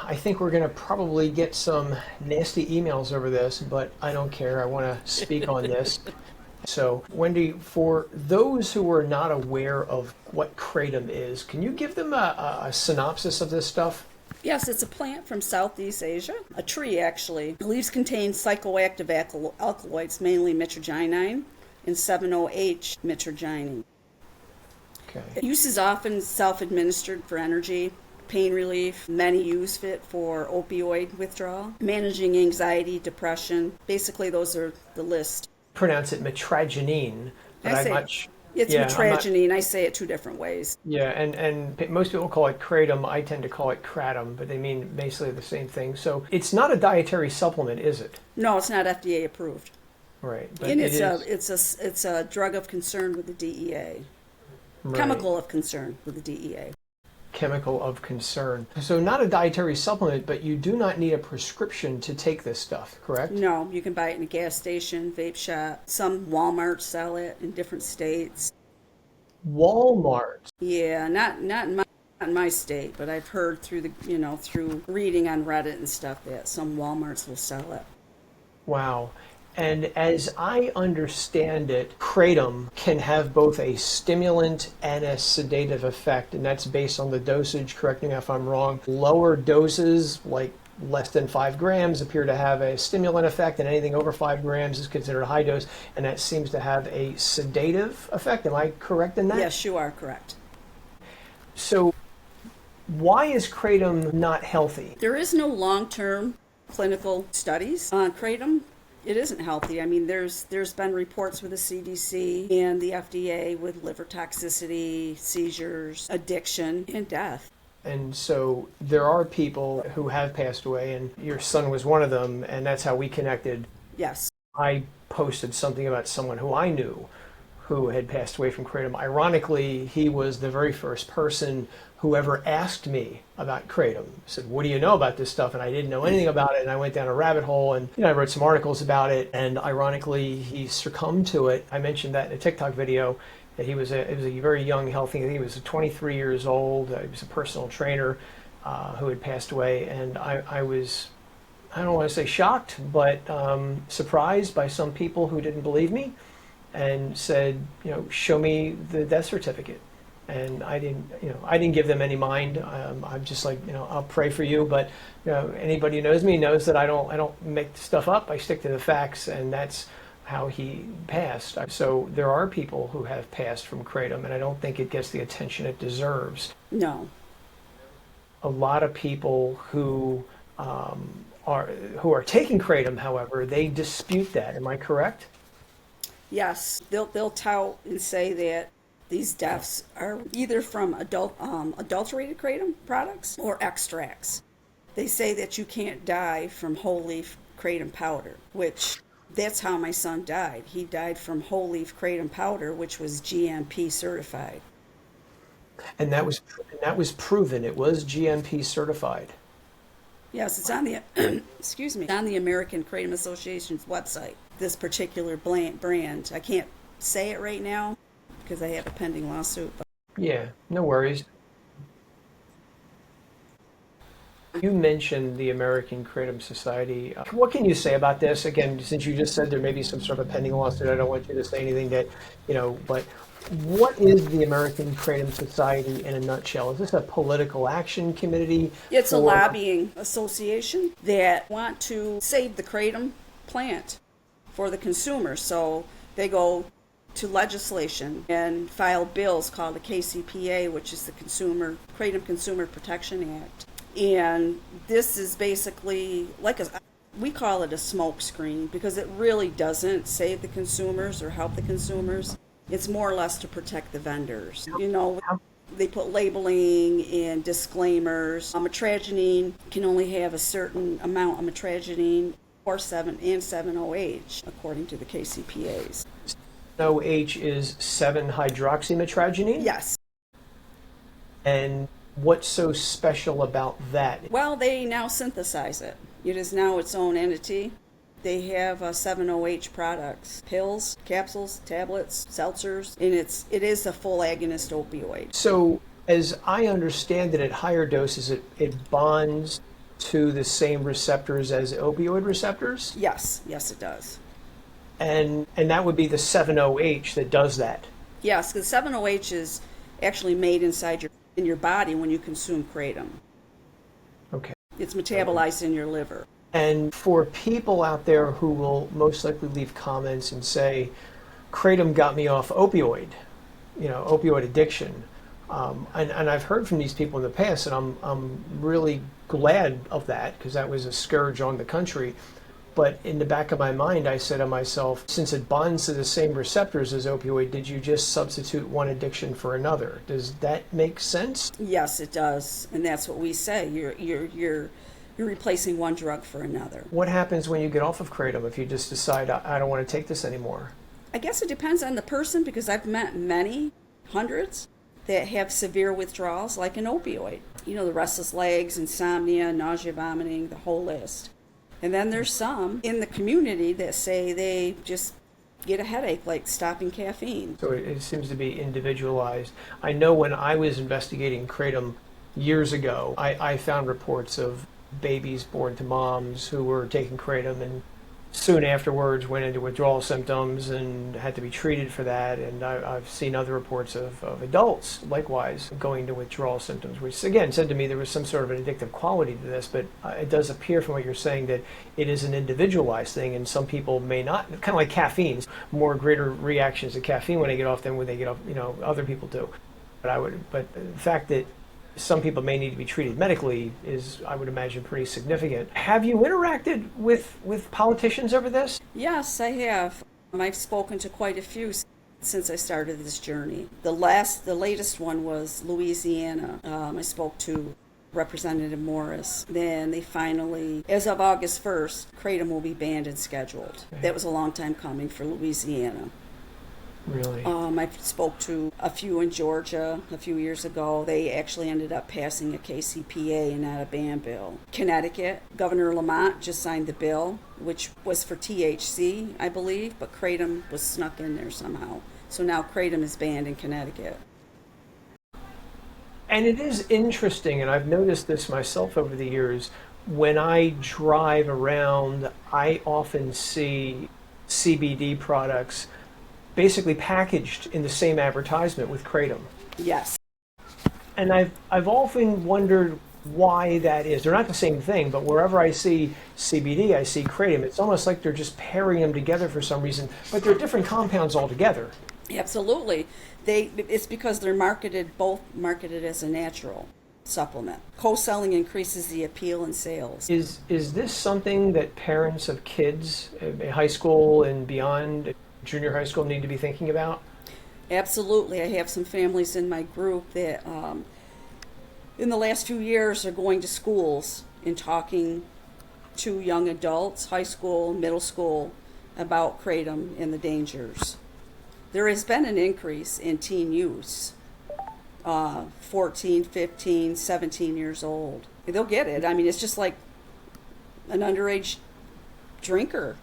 I think we're going to probably get some nasty emails over this, but I don't care. I want to speak on this. So, Wendy, for those who are not aware of what Kratom is, can you give them a synopsis of this stuff? Yes, it's a plant from Southeast Asia, a tree actually. The leaves contain psychoactive alkaloids, mainly Mitragynine and 7-OH Mitragynine. Okay. Use is often self-administered for energy, pain relief. Many use it for opioid withdrawal, managing anxiety, depression. Basically, those are the list. Pronounce it Mitragynine, but I'm not sure. It's Mitragynine. I say it two different ways. Yeah, and most people call it Kratom. I tend to call it Kratom, but they mean basically the same thing. So it's not a dietary supplement, is it? No, it's not FDA approved. Right. But and it's a drug of concern with the DEA. Right. Chemical of concern with the DEA. Chemical of concern. So not a dietary supplement, but you do not need a prescription to take this stuff, correct? No, you can buy it in a gas station, vape shop. Some Walmart sell it in different states. Walmart? Yeah, not in my state, but I've heard through through reading on Reddit and stuff that some Walmarts will sell it. Wow. And as I understand it, Kratom can have both a stimulant and a sedative effect, and that's based on the dosage, correct me if I'm wrong. Lower doses, like less than 5 grams, appear to have a stimulant effect, and anything over 5 grams is considered a high dose, and that seems to have a sedative effect. Am I correct in that? Yes, you are correct. So why is Kratom not healthy? There is no long-term clinical studies on Kratom. It isn't healthy. I mean, there's been reports with the CDC and the FDA with liver toxicity, seizures, addiction, and death. And so there are people who have passed away, and your son was one of them, and that's how we connected. Yes. I posted something about someone who I knew who had passed away from Kratom. Ironically, he was the very first person who ever asked me about Kratom. I said, what do you know about this stuff? And I didn't know anything about it, and I went down a rabbit hole, and I wrote some articles about it, and ironically, he succumbed to it. I mentioned that in a TikTok video, that it was a very young, healthy, I think he was 23 years old. He was a personal trainer who had passed away, and I was, I don't want to say shocked, but surprised by some people who didn't believe me and said, show me the death certificate. And I didn't give them any mind. I'm just like, I'll pray for you. But anybody who knows me knows that I don't make stuff up. I stick to the facts, and that's how he passed. So there are people who have passed from Kratom, and I don't think it gets the attention it deserves. No. A lot of people who are taking Kratom, however, they dispute that. Am I correct? Yes, they'll tout and say that these deaths are either from adulterated Kratom products or extracts. They say that you can't die from whole leaf Kratom powder, which that's how my son died. He died from whole leaf Kratom powder, which was GMP certified. And that was proven. It was GMP certified. Yes, it's on the excuse me, on the American Kratom Association's website. This particular brand, I can't say it right now because I have a pending lawsuit. But yeah, no worries. You mentioned the American Kratom Society. What can you say about this? Again, since you just said there may be some sort of a pending lawsuit, I don't want you to say anything that, but what is the American Kratom Society in a nutshell? Is this a political action committee? It's a lobbying association that want to save the Kratom plant for the consumer. So they go to legislation and file bills called the KCPA, which is the Kratom Consumer Protection Act. And this is basically we call it a smoke screen because it really doesn't save the consumers or help the consumers. It's more or less to protect the vendors. They put labeling and disclaimers. Mitragynine can only have a certain amount of mitragynine or 7-OH, according to the KCPAs. 7-OH is 7-hydroxymitragynine? Yes. And what's so special about that? Well, they now synthesize it. It is now its own entity. They have 7-OH products, pills, capsules, tablets, seltzers, and it is a full agonist opioid. So as I understand it, at higher doses, it bonds to the same receptors as opioid receptors? Yes, yes, it does. And that would be the 7-OH that does that. Yes, because 7-OH is actually made in your body when you consume kratom. Okay. It's metabolized in your liver. And for people out there who will most likely leave comments and say, kratom got me off opioid addiction. And I've heard from these people in the past, and I'm really glad of that, because that was a scourge on the country. But in the back of my mind, I said to myself, since it bonds to the same receptors as opioid, did you just substitute one addiction for another? Does that make sense? Yes, it does, and that's what we say. You're replacing one drug for another. What happens when you get off of kratom if you just decide, I don't want to take this anymore? I guess it depends on the person, because I've met many, hundreds, that have severe withdrawals like an opioid. You know, the restless legs, insomnia, nausea, vomiting, the whole list. And then there's some in the community that say they just get a headache like stopping caffeine. So it seems to be individualized. I know when I was investigating kratom years ago, I found reports of babies born to moms who were taking kratom and soon afterwards went into withdrawal symptoms and had to be treated for that. And I've seen other reports of adults likewise going to withdrawal symptoms, which again said to me there was some sort of an addictive quality to this. But it does appear from what you're saying that it is an individualized thing, and some people may not, kind of like caffeine, more greater reactions to caffeine when they get off than when they get off, other people do. But the fact that some people may need to be treated medically is, I would imagine, pretty significant. Have you interacted with politicians over this? Yes, I have. I've spoken to quite a few since I started this journey. The latest one was Louisiana. I spoke to Representative Morris. Then they finally, as of August 1st, kratom will be banned and scheduled. Okay. That was a long time coming for Louisiana. Really? I spoke to a few in Georgia a few years ago. They actually ended up passing a KCPA and not a ban bill. Connecticut, Governor Lamont just signed the bill, which was for THC, I believe, but kratom was snuck in there somehow. So now kratom is banned in Connecticut. And it is interesting, and I've noticed this myself over the years, when I drive around, I often see CBD products basically packaged in the same advertisement with kratom. Yes. And I've often wondered why that is. They're not the same thing, but wherever I see CBD, I see kratom. It's almost like they're just pairing them together for some reason, but they're different compounds altogether. Absolutely. It's because they're both marketed as a natural supplement. Co-selling increases the appeal and sales. Is this something that parents of kids in high school and beyond, junior high school, need to be thinking about? Absolutely. I have some families in my group that in the last few years are going to schools and talking to young adults, high school, middle school, about kratom and the dangers. There has been an increase in teen use, 14, 15, 17 years old. They'll get it. I mean, it's just like an underage drinker.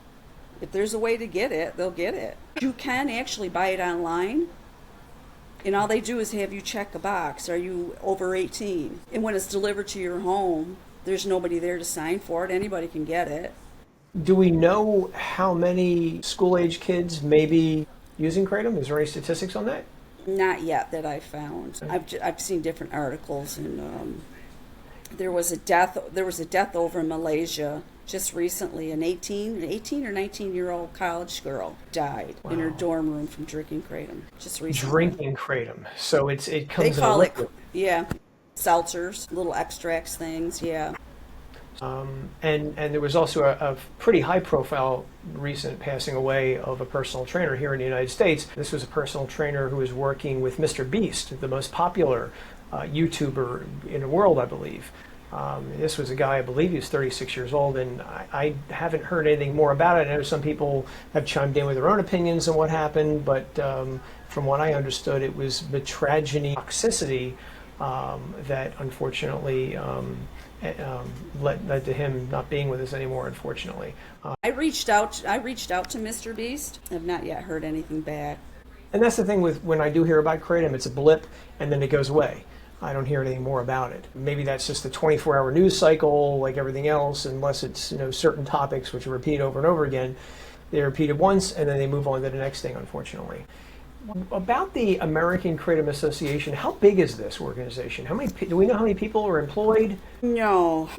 If there's a way to get it, they'll get it. You can actually buy it online, and all they do is have you check a box. Are you over 18? And when it's delivered to your home, there's nobody there to sign for it. Anybody can get it. Do we know how many school-age kids may be using kratom? Is there any statistics on that? Not yet that I've found. I've seen different articles, and there was a death over in Malaysia just recently. An 18 or 19-year-old college girl died in her dorm room from drinking kratom just recently. Drinking kratom. So it comes They call in a it, liquid. yeah, seltzers, little extracts things, yeah. And there was also a pretty high-profile recent passing away of a personal trainer here in the United States. This was a personal trainer who was working with MrBeast, the most popular YouTuber in the world, I believe. This was a guy, I believe he was 36 years old, and I haven't heard anything more about it. I know some people have chimed in with their own opinions on what happened, but from what I understood, it was mitragynine toxicity that unfortunately led to him not being with us anymore, unfortunately. I reached out to MrBeast. I've not yet heard anything back. And that's the thing with when I do hear about kratom, it's a blip and then it goes away. I don't hear anything more about it. Maybe that's just the 24-hour news cycle, like everything else, unless it's certain topics which repeat over and over again. They repeat it once, and then they move on to the next thing, unfortunately. About the American Kratom Association, how big is this organization? Do we know how many people are employed? No.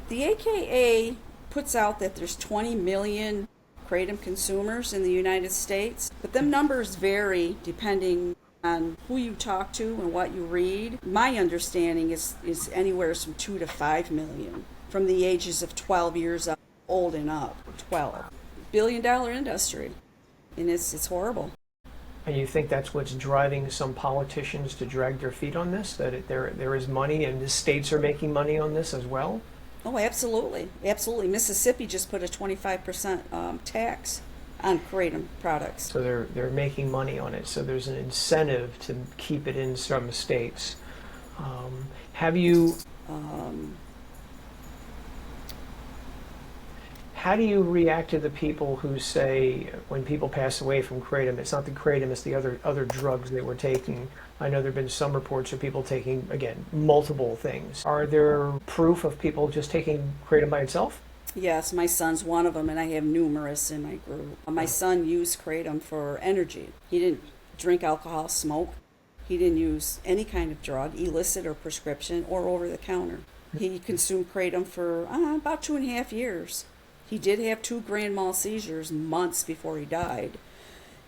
The AKA puts out that there's 20 million Kratom consumers in the United States, but them numbers vary depending on who you talk to and what you read. My understanding is anywhere from 2 to 5 million from the ages of 12 years old and up. 12. Billion-dollar industry, and it's horrible. And you think that's what's driving some politicians to drag their feet on this, that there is money and the states are making money on this as well? Oh, absolutely. Absolutely. Mississippi just put a 25% tax on Kratom products. So they're making money on it. So there's an incentive to keep it in some states. Have you... How do you react to the people who say, when people pass away from Kratom, it's not the Kratom, it's the other drugs they were taking? I know there have been some reports of people taking, again, multiple things. Are there proof of people just taking Kratom by itself? Yes, my son's one of them, and I have numerous in my group. My son used Kratom for energy. He didn't drink alcohol, smoke. He didn't use any kind of drug, illicit or prescription, or over-the-counter. He consumed Kratom for about 2.5 years. He did have 2 grand mal seizures months before he died,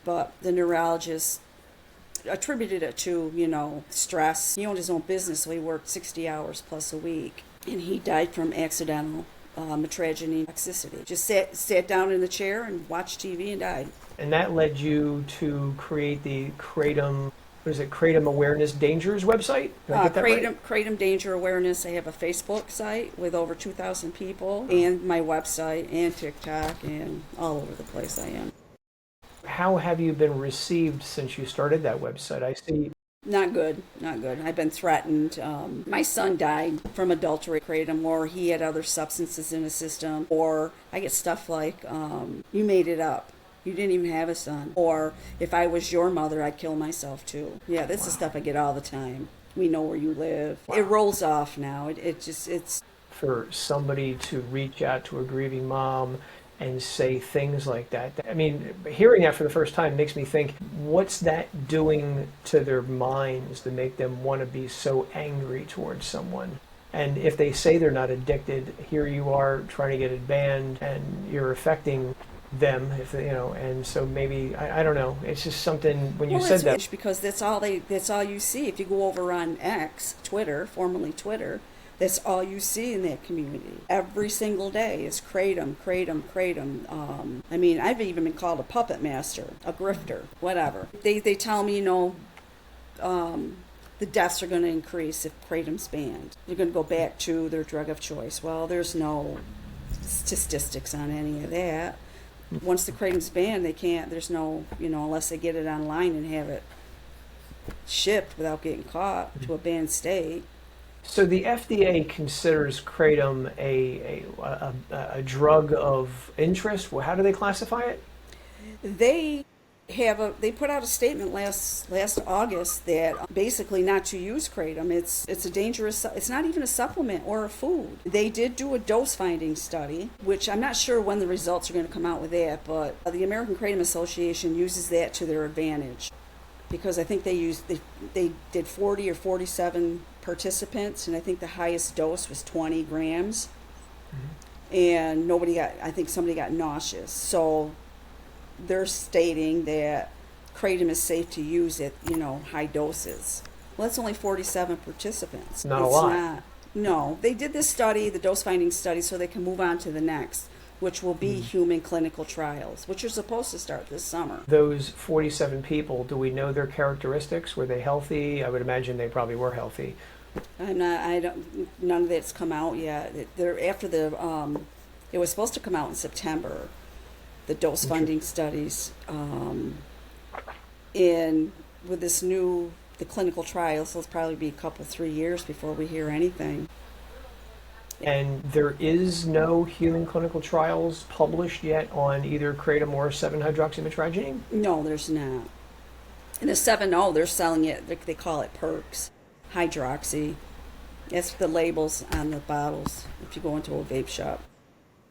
but the neurologist attributed it to, stress. He owned his own business, so he worked 60 hours plus a week, and he died from accidental Mitragynine toxicity. Just sat down in the chair and watched TV and died. And that led you to create the Kratom, Kratom Awareness Dangers website? Did I get that right? Kratom Danger Awareness. I have a Facebook site with over 2,000 people, and my website, and TikTok, and all over the place I am. How have you been received since you started that website? I see. Not good, not good. I've been threatened. My son died from adulterated Kratom, or he had other substances in his system, or I get stuff like, you made it up. You didn't even have a son. Or, if I was your mother, I'd kill myself too. Yeah, this is stuff I get all the time. We know where you live. Wow. It rolls off now. It's... For somebody to reach out to a grieving mom and say things like that. I mean, hearing that for the first time makes me think, what's that doing to their minds to make them want to be so angry towards someone? And if they say they're not addicted, here you are trying to get it banned, and you're affecting them, and so maybe I don't know. It's just something when you said that, because that's all you see. If you go over on X, Twitter, formerly Twitter, that's all you see in that community. Every single day is Kratom, Kratom, Kratom. I mean, I've even been called a puppet master, a grifter, whatever. They tell me, the deaths are going to increase if Kratom's banned. They're going to go back to their drug of choice. Well, there's no statistics on any of that. Once the Kratom's banned, they can't, there's no, unless they get it online and have it shipped without getting caught to a banned state. So the FDA considers Kratom a drug of interest. Well, how do they classify it? They put out a statement last August that basically not to use Kratom. It's a dangerous. It's not even a supplement or a food. They did do a dose finding study, which I'm not sure when the results are going to come out with that, but the American Kratom Association uses that to their advantage, because I think they did 40 or 47 participants, and I think the highest dose was 20 grams, and I think somebody got nauseous. So they're stating that Kratom is safe to use at, high doses. Well, that's only 47 participants. Not a lot. No, they did this study, the dose-finding study, so they can move on to the next, which will be human clinical trials, which are supposed to start this summer. Those 47 people, do we know their characteristics? Were they healthy? I would imagine they probably were healthy. None of that's come out yet. It was supposed to come out in September, the dose funding studies, and with the clinical trials, it'll probably be 3 years before we hear anything. And there is no human clinical trials published yet on either Kratom or 7-hydroxymitragynine? No, there's not. And the 7-0, they're selling it, they call it perks, hydroxy. That's the labels on the bottles if you go into a vape shop.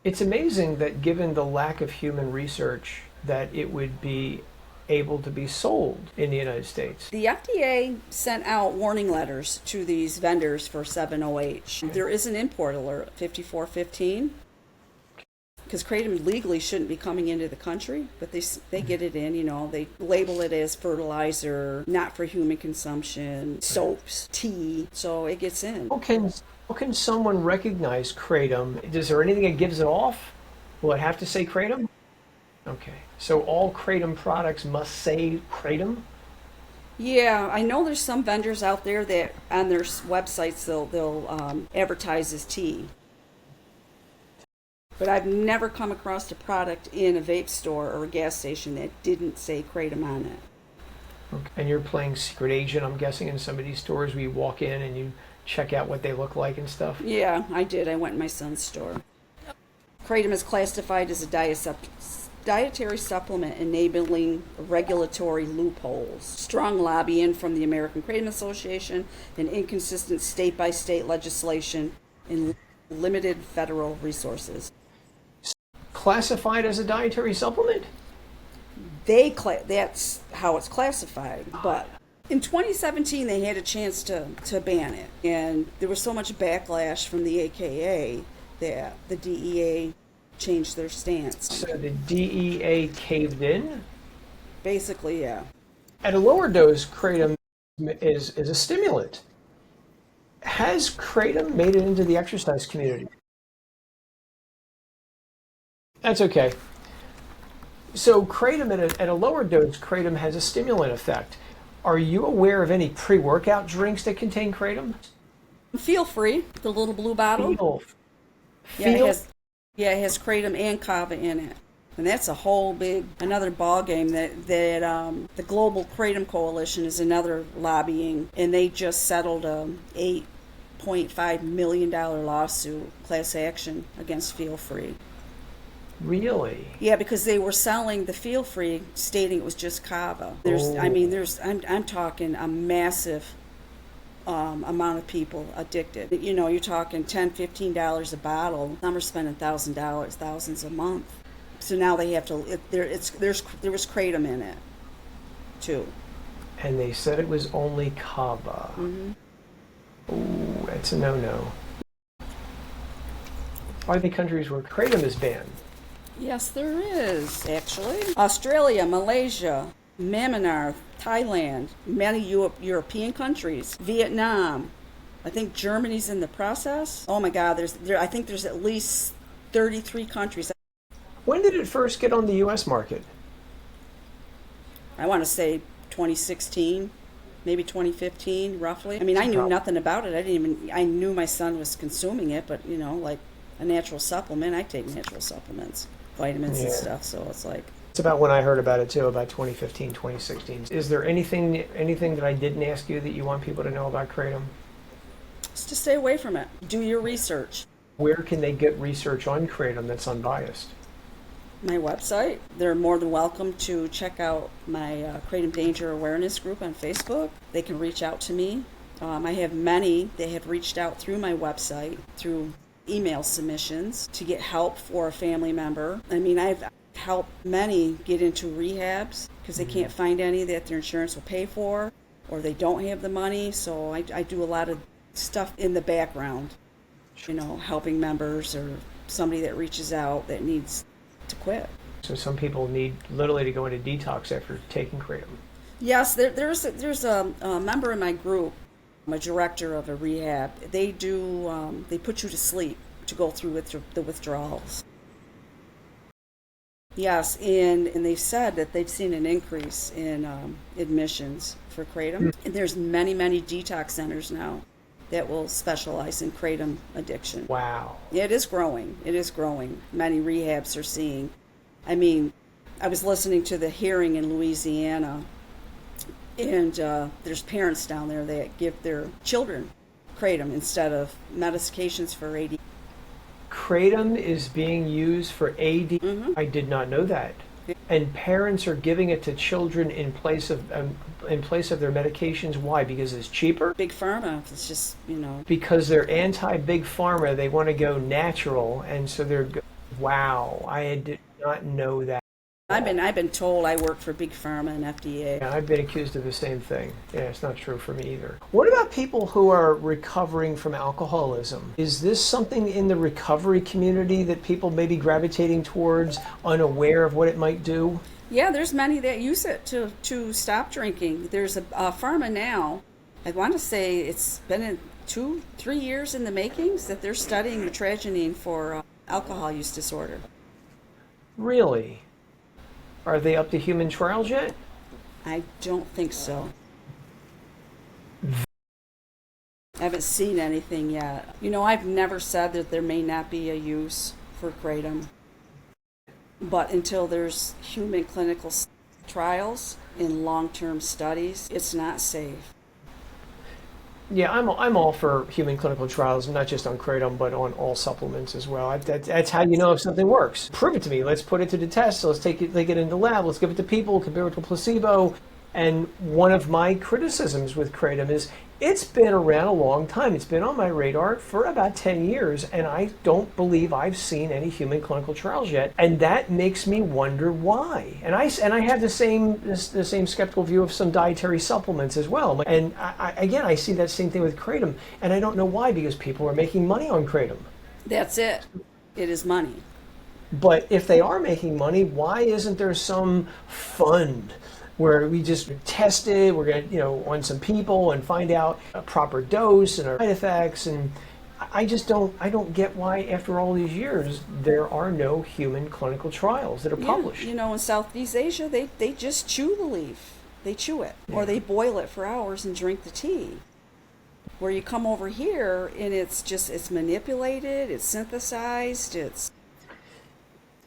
It's amazing that given the lack of human research, that it would be able to be sold in the United States. The FDA sent out warning letters to these vendors for 7-OH. There is an import alert, 5415, because Kratom legally shouldn't be coming into the country, but they get it in, they label it as fertilizer, not for human consumption, soaps, tea, so it gets in. How can someone recognize Kratom? Is there anything that gives it off? Will it have to say Kratom? Okay, so all Kratom products must say Kratom? Yeah, I know there's some vendors out there that on their websites they'll advertise as tea. But I've never come across a product in a vape store or a gas station that didn't say Kratom on it. Okay. And you're playing secret agent, I'm guessing, in some of these stores where you walk in and you check out what they look like and stuff? Yeah, I did. I went in my son's store. Kratom is classified as a dietary supplement enabling regulatory loopholes. Strong lobbying from the American Kratom Association and inconsistent state-by-state legislation and limited federal resources. Classified as a dietary supplement? That's how it's classified, but in 2017 they had a chance to ban it, and there was so much backlash from the AKA that the DEA changed their stance. So the DEA caved in? Basically, yeah. At a lower dose, Kratom is a stimulant. Has Kratom made it into the exercise community? That's okay. So Kratom at a lower dose, Kratom has a stimulant effect. Are you aware of any pre-workout drinks that contain Kratom? Feel Free, the little blue bottle. It has Kratom and kava in it. And that's a whole another ball game that the Global Kratom Coalition is another lobbying, and they just settled a $8.5 million lawsuit, class action, against Feel Free. Really? Yeah, because they were selling the Feel Free, stating it was just kava. I'm talking a massive amount of people addicted. You're talking $10, $15 a bottle. Some are spending thousands a month. So now they have to. There was Kratom in it, too. And they said it was only kava. Mm-hmm. Ooh, that's a no-no. Are there countries where Kratom is banned? Yes, there is, actually. Australia, Malaysia, Myanmar, Thailand, many European countries, Vietnam. I think Germany's in the process. Oh my God, I think there's at least 33 countries. When did it first get on the U.S. market? I want to say 2016, maybe 2015, roughly. I mean, I knew nothing about it. I knew my son was consuming it, but like a natural supplement, I take natural supplements, vitamins and stuff, so it's like. It's about when I heard about it too, about 2015, 2016. Is there anything that I didn't ask you that you want people to know about Kratom? Just to stay away from it. Do your research. Where can they get research on Kratom that's unbiased? My website. They're more than welcome to check out my Kratom Danger Awareness group on Facebook. They can reach out to me. I have many that have reached out through my website, through email submissions to get help for a family member. I mean, I've helped many get into rehabs because they can't find any that their insurance will pay for, or they don't have the money. So I do a lot of stuff in the background, helping members or somebody that reaches out that needs to quit. So some people need literally to go into detox after taking Kratom. Yes, there's a member in my group, I'm a director of a rehab. They put you to sleep to go through the withdrawals. Yes, and they've said that they've seen an increase in admissions for Kratom. And there's many detox centers now that will specialize in Kratom addiction. Wow. Yeah, it is growing. Many rehabs are seeing. I mean, I was listening to the hearing in Louisiana, and there's parents down there that give their children Kratom instead of medications for ADHD. Kratom is being used for AD. Mm-hmm. I did not know that. And parents are giving it to children in place of their medications. Why? Because it's cheaper? Big pharma, it's just, Because they're anti-big pharma. They want to go natural, and so wow, I did not know that. I've been told I work for big pharma and FDA. Yeah, I've been accused of the same thing. Yeah, it's not true for me either. What about people who are recovering from alcoholism? Is this something in the recovery community that people may be gravitating towards, unaware of what it might do? Yeah, there's many that use it to stop drinking. There's a pharma now, I want to say it's been in 2-3 years in the makings, that they're studying Mitragynine for alcohol use disorder. Really? Are they up to human trials yet? I don't think so. I haven't seen anything yet. I've never said that there may not be a use for Kratom. But until there's human clinical trials in long-term studies, it's not safe. Yeah, I'm all for human clinical trials, not just on Kratom, but on all supplements as well. That's how you know if something works. Prove it to me. Let's put it to the test. Let's take it in the lab. Let's give it to people, compare it to placebo. And one of my criticisms with Kratom is it's been around a long time. It's been on my radar for about 10 years, and I don't believe I've seen any human clinical trials yet. And that makes me wonder why. And I have the same skeptical view of some dietary supplements as well. And I see that same thing with Kratom, and I don't know why, because people are making money on Kratom. That's it. It is money. But if they are making money, why isn't there some fund where we just test it, we're going to, on some people and find out a proper dose and our side effects? And I don't get why after all these years there are no human clinical trials that are published. In Southeast Asia, they just chew the leaf. They chew it, or they boil it for hours and drink the tea. Where you come over here and it's manipulated, it's synthesized,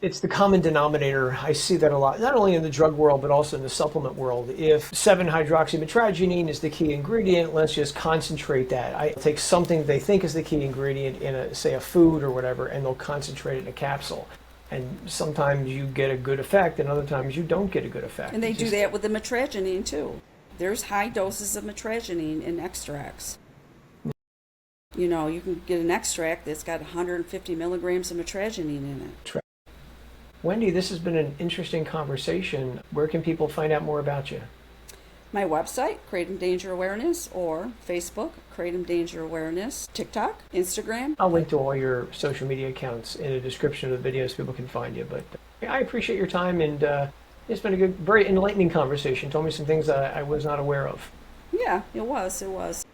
It's the common denominator. I see that a lot, not only in the drug world, but also in the supplement world. If 7-hydroxymitragynine is the key ingredient, let's just concentrate that. I take something they think is the key ingredient in a food or whatever, and they'll concentrate it in a capsule. And sometimes you get a good effect, and other times you don't get a good effect. And they do that with the Mitragynine too. There's high doses of Mitragynine in extracts. You can get an extract that's got 150 milligrams of Mitragynine in it. Wendy, this has been an interesting conversation. Where can people find out more about you? My website, Kratom Danger Awareness, or Facebook, Kratom Danger Awareness, TikTok, Instagram. I'll link to all your social media accounts in the description of the video so people can find you. But I appreciate your time, and it's been a very enlightening conversation. Told me some things I was not aware of. Yeah, it was.